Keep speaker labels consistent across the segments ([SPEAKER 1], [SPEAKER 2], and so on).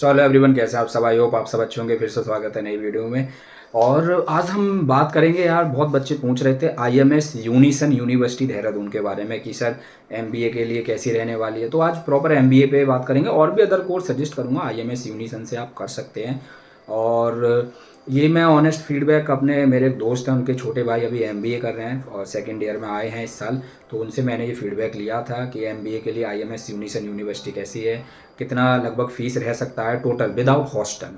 [SPEAKER 1] So hello everyone, कैसे आप सब? आई होप आप सब अच्छे होंगे। फिर से स्वागत है नई वीडियो में। और आज हम बात करेंगे यार, बहुत बच्चे पूछ रहे थे आईएमएस यूनिसन यूनिवर्सिटी देहरादून के बारे में कि सर एमबीए के लिए कैसी रहने वाली है। तो आज प्रॉपर एमबीए पे बात करेंगे और भी अदर कोर्स सजेस्ट करूँगा आईएमएस यूनिसन से आप कर सकते हैं। और ये मैं ऑनेस्ट फीडबैक अपने मेरे दोस्त हैं, उनके छोटे भाई अभी एमबीए कर रहे हैं और सेकेंड ईयर में आए हैं इस साल, तो उनसे मैंने ये फीडबैक लिया था कि एमबीए के लिए आईएमएस यूनिसन यूनिवर्सिटी कैसी है, कितना लगभग फ़ीस रह सकता है टोटल विदाउट हॉस्टल।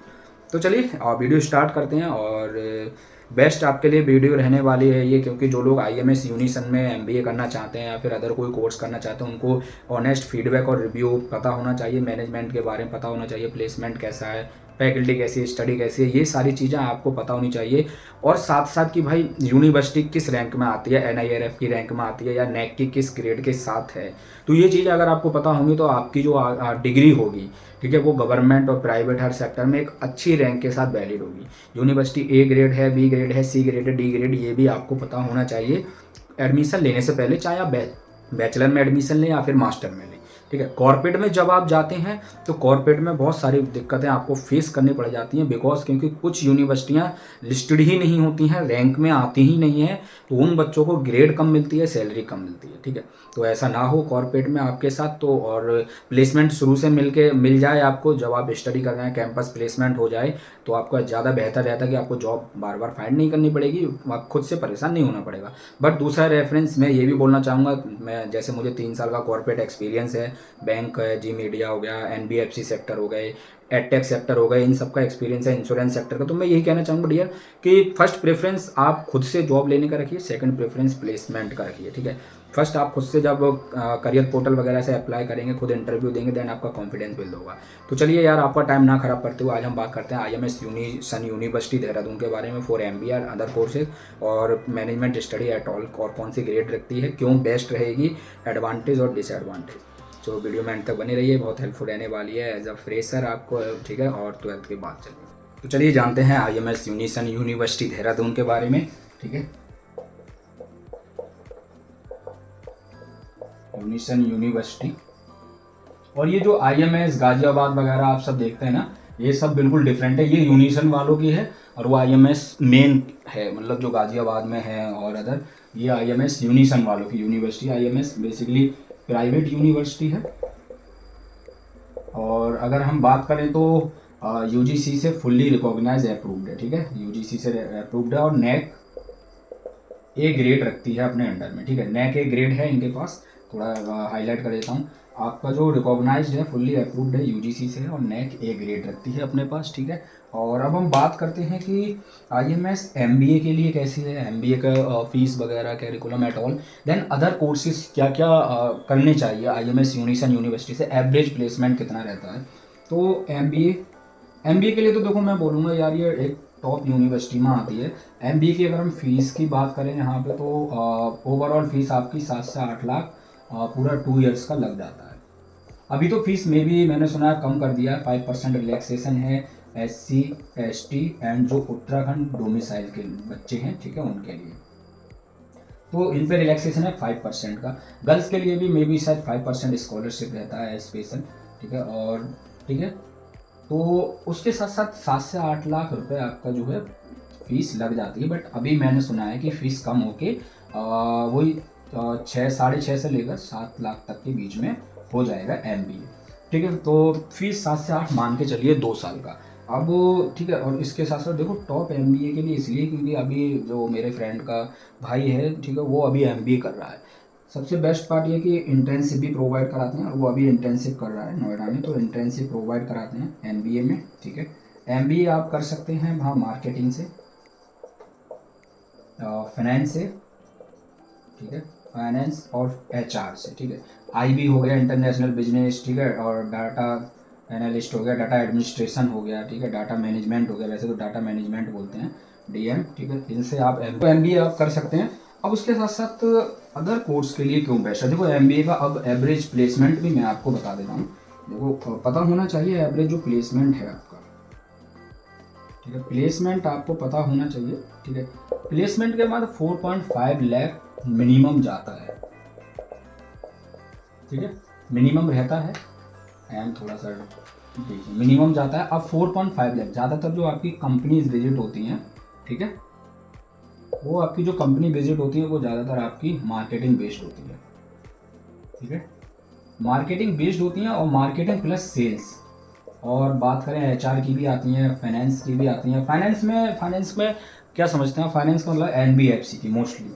[SPEAKER 1] तो चलिए वीडियो स्टार्ट करते हैं। और बेस्ट आपके लिए वीडियो रहने वाली है ये, क्योंकि जो लोग आईएमएस यूनिसन में एमबीए करना चाहते हैं या फिर अदर कोई कोर्स करना चाहते हैं, उनको ऑनेस्ट फीडबैक और रिव्यू पता होना चाहिए, मैनेजमेंट के बारे में पता होना चाहिए, प्लेसमेंट कैसा है, फैकल्टी कैसी है, स्टडी कैसी है, ये सारी चीज़ें आपको पता होनी चाहिए। और साथ साथ कि भाई यूनिवर्सिटी किस रैंक में आती है, एनआईआरएफ की रैंक में आती है या नेक की किस ग्रेड के साथ है, तो ये चीज़ अगर आपको पता होंगी तो आपकी जो डिग्री होगी, ठीक है, वो गवर्नमेंट और प्राइवेट हर सेक्टर में एक अच्छी रैंक के साथ वैलिड होगी। यूनिवर्सिटी ए ग्रेड है, बी ग्रेड है, सी ग्रेड है, डी ग्रेड, ये भी आपको पता होना चाहिए एडमिशन लेने से पहले, चाहे आप बैचलर में एडमिशन लें या फिर मास्टर में लें। ठीक है, कॉर्पोरेट में जब आप जाते हैं तो कॉर्पोरेट में बहुत सारी दिक्कतें आपको फेस करनी पड़ जाती हैं, बिकॉज क्योंकि कुछ यूनिवर्सिटियां लिस्टेड ही नहीं होती हैं, रैंक में आती ही नहीं है, तो उन बच्चों को ग्रेड कम मिलती है, सैलरी कम मिलती है। ठीक है, तो ऐसा ना हो कॉर्पोरेट में आपके साथ। तो और प्लेसमेंट शुरू से मिल जाए आपको, जब आप स्टडी कर रहे हैं कैंपस प्लेसमेंट हो जाए तो आपका ज़्यादा बेहतर रहता है कि आपको जॉब बार बार फाइंड नहीं करनी पड़ेगी, आप खुद से परेशान नहीं होना पड़ेगा। बट दूसरा रेफरेंस मैं ये भी बोलना चाहूँगा, मैं जैसे मुझे 3 साल का कॉर्पोरेट एक्सपीरियंस है, बैंक है, जी मीडिया हो गया, एनबीएफसी सेक्टर हो गए, एडटेक सेक्टर हो गए, इन सब का एक्सपीरियंस है, इंश्योरेंस सेक्टर का। तो मैं यही कहना चाहूँगा डियर कि फर्स्ट प्रेफरेंस आप खुद से जॉब लेने का रखिए, सेकंड प्रेफरेंस प्लेसमेंट का रखिए। ठीक है, फर्स्ट आप खुद से जब करियर पोर्टल वगैरह से अप्लाई करेंगे, खुद इंटरव्यू देंगे, देन आपका कॉन्फिडेंस बिल्ड होगा। तो चलिए यार, आपका टाइम ना खराब करते हुए आज हम बात करते हैं आईएमएस यूनिसन यूनिवर्सिटी देहरादून के बारे में फॉर एमबीए और अदर कोर्सेज और मैनेजमेंट स्टडी एट ऑल, और कौन सी ग्रेड रखती है, क्यों बेस्ट रहेगी, एडवांटेज और डिसएडवांटेज। तो वीडियो में अंत तक बनी रहिए, बहुत हेल्पफुल रहने वाली है एज अ फ्रेशर आपको। ठीक है, और 12th के बाद चलिए तो चलिए जानते हैं आईएमएस यूनिसन यूनिवर्सिटी देहरादून के बारे में। ठीक है, यूनिसन यूनिवर्सिटी, और ये जो आईएमएस गाजियाबाद वगैरह आप सब देखते हैं ना, ये सब बिल्कुल डिफरेंट है। ये यूनिसन वालों की है और वो आईएमएस मेन है, मतलब जो गाजियाबाद में है और अदर, ये आईएमएस यूनिसन वालों की university. IMS basically private university है। और अगर हम बात करें तो यूजीसी से फुल्ली रिकॉग्नाइज अप्रूव्ड है। ठीक है, यूजीसी से अप्रूव्ड है और नेक ए ग्रेड रखती है अपने अंडर में। ठीक है, नेक ए ग्रेड है इनके पास, थोड़ा हाईलाइट कर देता हूँ। आपका जो रिकॉग्नाइज्ड है, फुल्ली अप्रूव्ड है यूजीसी से, और नेक ए ग्रेड रखती है अपने पास। ठीक है, और अब हम बात करते हैं कि आईएमएस एमबीए के लिए कैसी है, एमबीए का फीस वगैरह, curriculum et al, then other courses क्या क्या करने चाहिए आईएमएस यूनिसन यूनिवर्सिटी से, एवरेज प्लेसमेंट कितना रहता है। तो एमबीए के लिए तो देखो मैं बोलूँगा यार, ये एक टॉप यूनिवर्सिटी में आती है। एमबीए की अगर हम फीस की बात करें यहाँ पे, तो ओवरऑल फीस आपकी 7 से 8 लाख पूरा 2 इयर्स का लग जाता है। अभी तो फीस में भी मैंने सुना है कम कर दिया है, 5% रिलैक्सेशन है SC ST एंड जो उत्तराखंड डोमिसाइल के बच्चे हैं, ठीक है, उनके लिए तो इन पे रिलैक्सेशन है 5% का। गर्ल्स के लिए भी मे बी शायद 5% स्कॉलरशिप रहता है स्पेशल। ठीक है, और ठीक है, तो उसके साथ साथ 7 से 8 लाख रुपए आपका जो है फीस लग जाती है। बट अभी मैंने सुना है कि फ़ीस कम होके वही 6 साढ़े 6 से लेकर 7 लाख तक के बीच में हो जाएगा एमबीए। ठीक है, तो फीस 7 से 8 मान के चलिए 2 साल का। अब ठीक है, और इसके साथ साथ देखो टॉप एमबीए के लिए इसलिए क्योंकि अभी जो मेरे फ्रेंड का भाई है, ठीक है, वो अभी एमबीए कर रहा है। सबसे बेस्ट पार्ट ये कि इंटर्नशिप भी प्रोवाइड कराते हैं, और वो अभी इंटर्नशिप कर रहा है नोएडा में, तो इंटर्नशिप प्रोवाइड कराते हैं एमबीए में। ठीक है, एमबीए आप कर सकते हैं वहाँ मार्केटिंग से, फाइनेंस से, ठीक है, फाइनेंस और एचआर से। ठीक है, आईबी हो गया, इंटरनेशनल बिजनेस, ठीक है, और डाटा एनालिस्ट हो गया, डाटा एडमिनिस्ट्रेशन हो गया, ठीक है, डाटा मैनेजमेंट हो गया, वैसे तो डाटा मैनेजमेंट बोलते हैं, डीएम। ठीक है, इनसे आप एमबीए आप कर सकते हैं। अब उसके साथ साथ अदर कोर्स के लिए क्यों बेस्ट है, देखो एमबीए का अब एवरेज प्लेसमेंट भी मैं आपको बता देता हूँ। देखो पता होना चाहिए एवरेज जो प्लेसमेंट है आपका। ठीक है, प्लेसमेंट आपको पता होना चाहिए। ठीक है, प्लेसमेंट के बाद 4.5 लाख मिनिमम जाता है। ठीक है, मिनिमम रहता है। एंड थोड़ा सा देखिए मिनिमम जाता है अब 4.5 लाख। ज़्यादातर जो आपकी कंपनीज विजिट होती हैं, ठीक है, वो आपकी जो कंपनी विजिट होती है वो ज़्यादातर आपकी मार्केटिंग बेस्ड होती है, ठीक है, मार्केटिंग बेस्ड होती हैं और मार्केटिंग प्लस सेल्स। और बात करें एचआर की भी आती हैं, फाइनेंस की भी आती हैं। फाइनेंस में क्या समझते हैं, फाइनेंस का मतलब एनबीएफसी की मोस्टली,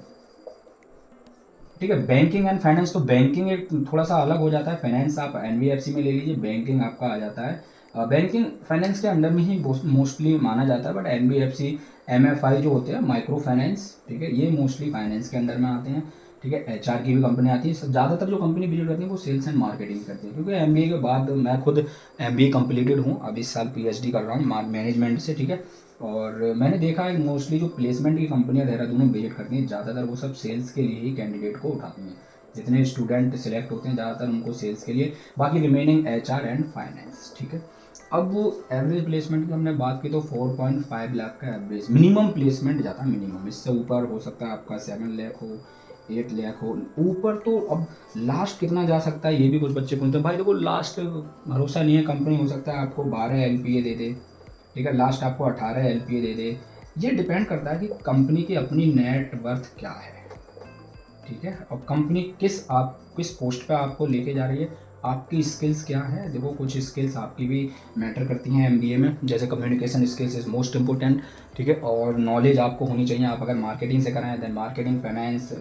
[SPEAKER 1] ठीक है। बैंकिंग एंड फाइनेंस, तो बैंकिंग एक थोड़ा सा अलग हो जाता है, फाइनेंस आप एनबीएफसी में ले लीजिए, बैंकिंग आपका आ जाता है बैंकिंग फाइनेंस के अंडर में ही मोस्टली माना जाता है, बट एनबीएफसी एमएफआई जो होते हैं माइक्रो फाइनेंस, ठीक है, ये मोस्टली फाइनेंस के अंडर में आते हैं, ठीक है। एचआर की भी कंपनी आती है, ज़्यादातर जो कंपनी विजिट करती है वो सेल्स एंड मार्केटिंग करती है, क्योंकि एमबीए के बाद मैं खुद एमबीए कंप्लीटेड हूँ, अब इस साल पीएचडी कर रहा हूँ मैनेजमेंट से, ठीक है। और मैंने देखा है मोस्टली जो प्लेसमेंट की कंपनियां देहरादून में विजिट करती हैं, ज़्यादातर वो सब सेल्स के लिए ही कैंडिडेट को उठाती हैं। जितने स्टूडेंट सिलेक्ट होते हैं ज़्यादातर उनको सेल्स के लिए, बाकी रिमेनिंग एचआर एंड फाइनेंस, ठीक है। अब वो एवरेज प्लेसमेंट की हमने बात की तो 4.5 लाख का एवरेज मिनिमम प्लेसमेंट जाता है, मिनिमम। इससे ऊपर हो सकता है आपका 7 लाख हो, 8 लाख हो ऊपर। तो अब लास्ट कितना जा सकता है ये भी कुछ बच्चे पूछते हैं। भाई देखो लास्ट भरोसा नहीं है, कंपनी हो सकता है आपको 12 एलपीए दे दे, ठीक है, लास्ट आपको 18 एलपीए दे दे। ये डिपेंड करता है कि कंपनी की अपनी नेट वर्थ क्या है, ठीक है, और कंपनी किस पोस्ट पे आपको लेके जा रही है, आपकी स्किल्स क्या है। देखो कुछ स्किल्स आपकी भी मैटर करती हैं एमबीए में, जैसे communication skills is most important, ठीक है, और नॉलेज आपको होनी चाहिए। आप अगर मार्केटिंग से कराएं देन मार्केटिंग, फाइनेंस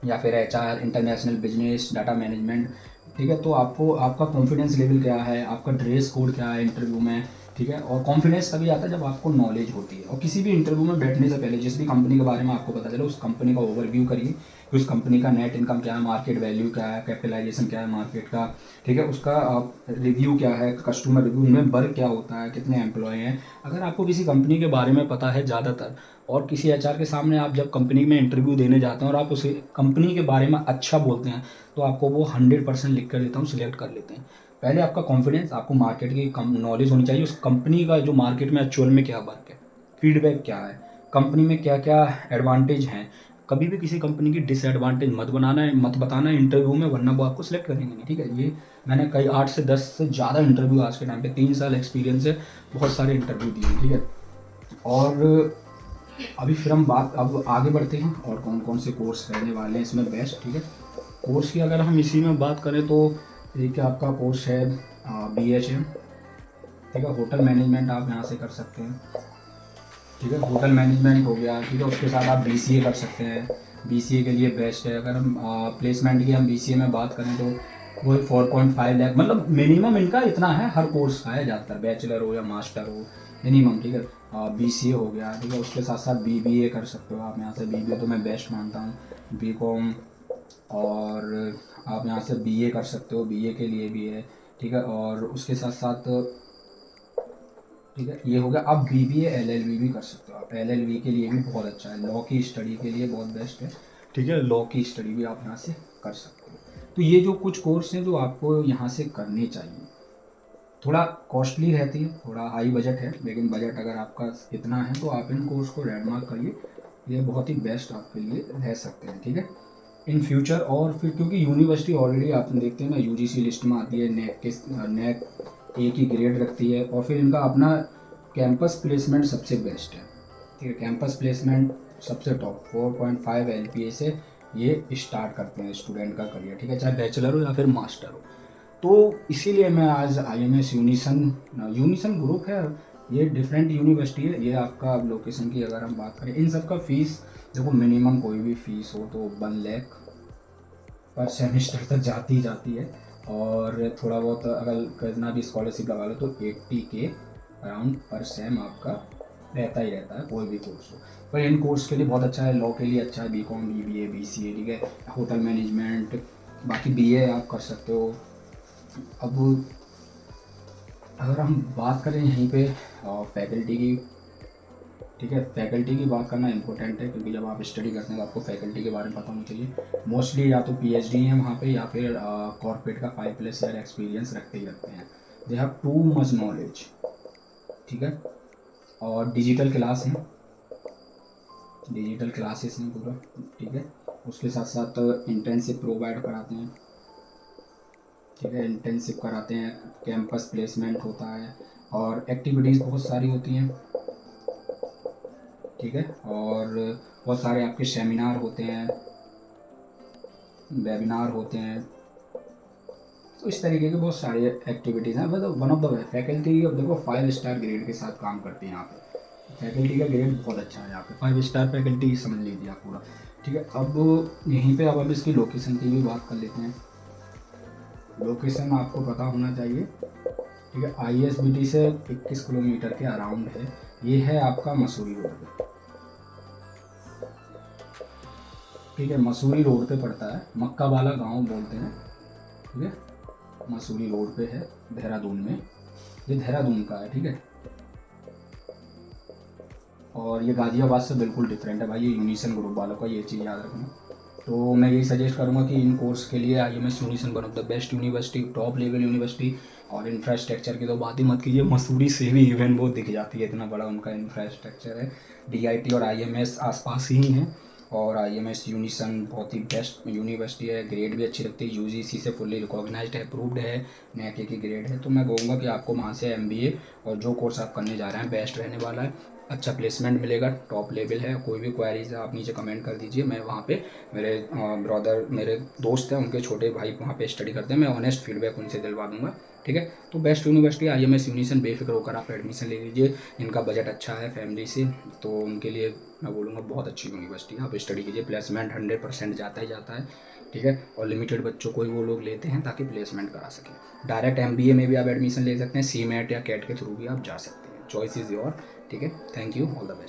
[SPEAKER 1] या फिर HR, international business, data management, ठीक है। तो आपको आपका कॉन्फिडेंस लेवल क्या है, आपका ड्रेस कोड क्या है इंटरव्यू में, ठीक है। और कॉन्फिडेंस तभी आता है जब आपको नॉलेज होती है। और किसी भी इंटरव्यू में बैठने से पहले जिस भी कंपनी के बारे में आपको पता चले उस कंपनी का ओवरव्यू करिए कि उस कंपनी का नेट इनकम क्या है, मार्केट वैल्यू क्या है, कैपिटलाइजेशन क्या है मार्केट का, ठीक है, उसका रिव्यू क्या है, कस्टमर रिव्यू, उनमें वर्क क्या होता है, कितने एम्प्लॉय हैं। अगर आपको किसी कंपनी के बारे में पता है ज़्यादातर, और किसी एचआर के सामने आप जब कंपनी में इंटरव्यू देने जाते हैं और आप उसे कंपनी के बारे में अच्छा बोलते हैं, तो आपको वो 100% लिख कर देता हूँ, सिलेक्ट कर लेते हैं। पहले आपका कॉन्फिडेंस, आपको मार्केट की कम नॉलेज होनी चाहिए, उस कंपनी का जो मार्केट में एक्चुअल में क्या वर्क है, फीडबैक क्या है, कंपनी में क्या क्या एडवांटेज हैं। कभी भी किसी कंपनी की डिसएडवांटेज मत बताना इंटरव्यू में, वरना वो आपको सिलेक्ट करेंगे नहीं, ठीक है। ये मैंने कई 8 से 10 से ज़्यादा इंटरव्यू आज के टाइम पे 3 साल एक्सपीरियंस है, बहुत सारे इंटरव्यू दिए, ठीक है। और अभी फिर हम बात अब आगे बढ़ते हैं और कौन कौन से कोर्स रहने वाले हैं इसमें बेस्ट, ठीक है। कोर्स की अगर हम इसी में बात करें तो एक आपका कोर्स है BHM, ठीक है, होटल मैनेजमेंट आप यहाँ से कर सकते हैं, ठीक है, होटल मैनेजमेंट हो गया, ठीक है। उसके साथ आप BCA कर सकते हैं, BCA के लिए बेस्ट है। अगर हम प्लेसमेंट की हम BCA में बात करें तो वो 4.5 लाख, मतलब मिनिमम इनका इतना है, हर कोर्स का है ज़्यादातर, बैचलर हो या मास्टर हो मिनिमम, ठीक है। BCA हो गया, ठीक है, उसके साथ साथ BBA कर सकते हो आप यहाँ से, BBA तो मैं बेस्ट मानता हूँ, BCom, और आप यहाँ से BA कर सकते हो, BA के लिए भी है, ठीक है। और उसके साथ साथ, ठीक है, ये हो गया। आप BBA LLB भी कर सकते हो, आप LLB के लिए भी बहुत अच्छा है, लॉ की स्टडी के लिए बहुत बेस्ट है, ठीक है, लॉ की स्टडी भी आप यहाँ से कर सकते हो। तो ये जो कुछ कोर्स हैं जो आपको यहाँ से करने चाहिए, थोड़ा कॉस्टली रहती है, थोड़ा हाई बजट है, लेकिन बजट अगर आपका इतना है तो आप इन कोर्स को रेडमार्क करिए, ये बहुत ही बेस्ट आपके लिए रह सकते हैं, ठीक है, इन फ्यूचर। और फिर क्योंकि यूनिवर्सिटी ऑलरेडी आप देखते हैं ना UGC लिस्ट में आती है, नेक A की ग्रेड रखती है, और फिर इनका अपना कैंपस प्लेसमेंट सबसे बेस्ट है, ठीक है, कैंपस प्लेसमेंट सबसे टॉप 4.5 LPA से ये स्टार्ट करते हैं स्टूडेंट का करियर, ठीक है, चाहे बैचलर हो या फिर मास्टर हो। तो इसीलिए मैं आज IMS यूनिसन ग्रुप है, ये डिफरेंट यूनिवर्सिटी है, ये आपका अब लोकेशन की अगर हम बात करें, इन सब का फीस देखो मिनिमम कोई भी फीस हो तो 1 लाख पर सेमिस्टर तक जाती है। और थोड़ा बहुत अगर करना भी स्कॉलरशिप लगा लो तो 80K अराउंड पर सेम आपका रहता ही रहता है, कोई भी कोर्स हो। पर इन कोर्स के लिए बहुत अच्छा है, लॉ के लिए अच्छा है, BCom, BBA, BCA, ठीक है, होटल मैनेजमेंट, बाकी BA आप कर सकते हो। अब अगर हम बात करें यहीं पे फैकल्टी की, ठीक है, फैकल्टी की बात करना इंपॉर्टेंट है, क्योंकि जब आप स्टडी करते हैं तो आपको फैकल्टी के बारे में पता होना चाहिए। मोस्टली या तो PhD है वहाँ पे, या फिर कॉर्पोरेट का 5+ ईयर एक्सपीरियंस रखते ही रखते हैं, they have too much knowledge, ठीक है। और डिजिटल क्लास हैं, डिजिटल क्लासेस हैं पूरा, ठीक है। उसके साथ साथ इंटर्नशिप प्रोवाइड कराते हैं, ठीक है। इंटर्नशिप कराते हैं, कैंपस प्लेसमेंट होता है और एक्टिविटीज़ बहुत सारी होती हैं। ठीक है। और बहुत सारे आपके सेमिनार होते हैं, वेबिनार होते हैं। तो इस तरीके के बहुत सारे एक्टिविटीज़ हैं। मतलब वन ऑफ द फैकल्टी, अब देखो 5 स्टार ग्रेड के साथ काम करती है यहाँ पे। फैकल्टी का ग्रेड बहुत अच्छा है यहाँ पे, 5 स्टार फैकल्टी समझ लीजिए आप पूरा। ठीक है। अब यहीं पे अब इसकी लोकेशन की भी बात कर लेते हैं। लोकेशन आपको पता होना चाहिए। ठीक है। ISBT से 21 किलोमीटर के अराउंड है। ये है आपका मसूरी रोड पे। ठीक है। मसूरी रोड पे पड़ता है, मक्का वाला गाँव बोलते हैं। ठीक है। मसूरी रोड पे है, देहरादून में। ये देहरादून का है। ठीक है। और ये गाज़ियाबाद से बिल्कुल डिफरेंट है भाई, ये यूनिसन ग्रुप वालों का, ये चीज़ याद रखना। तो मैं यही सजेस्ट करूँगा कि इन कोर्स के लिए IMS unison one of the best university, top level university. और इंफ्रास्ट्रक्चर की तो बात ही मत कीजिए, मसूरी से भी इवन वो दिख जाती है, इतना बड़ा उनका इंफ्रास्ट्रक्चर है। DIT और IMS आसपास ही हैं। और IMS यूनिसन बहुत ही बेस्ट यूनिवर्सिटी है, ग्रेड भी अच्छी रखती है, UGC से फुल्ली रिकॉग्नाइज्ड है, अप्रूव्ड है, NAAC की ग्रेड है। तो मैं कहूँगा कि आपको वहाँ से MBA और जो कोर्स आप करने जा रहे हैं बेस्ट रहने वाला है। अच्छा प्लेसमेंट मिलेगा, टॉप लेवल है। कोई भी क्वेरीज है आप नीचे कमेंट कर दीजिए, मैं वहाँ पे, मेरे ब्रदर, मेरे दोस्त हैं, उनके छोटे भाई वहाँ पे स्टडी करते हैं, मैं ऑनेस्ट फीडबैक उनसे दिलवा दूँगा। ठीक है। तो बेस्ट यूनिवर्सिटी IMS यूनिसन, बेफिक्र होकर आप एडमिशन ले लीजिए। इनका बजट अच्छा है फैमिली से, तो उनके लिए मैं बोलूँगा बहुत अच्छी यूनिवर्सिटी है, आप स्टडी कीजिए। प्लेसमेंट 100% जाता ही जाता है। ठीक है। और लिमिटेड बच्चों को ही वो लोग लेते हैं ताकि प्लेसमेंट करा सकें। डायरेक्ट MBA में भी आप एडमिशन ले सकते हैं, CMAT या CAT के थ्रू भी आप जा सकते हैं, चॉइस इज़ योर। ठीक है। Thank you, all the best.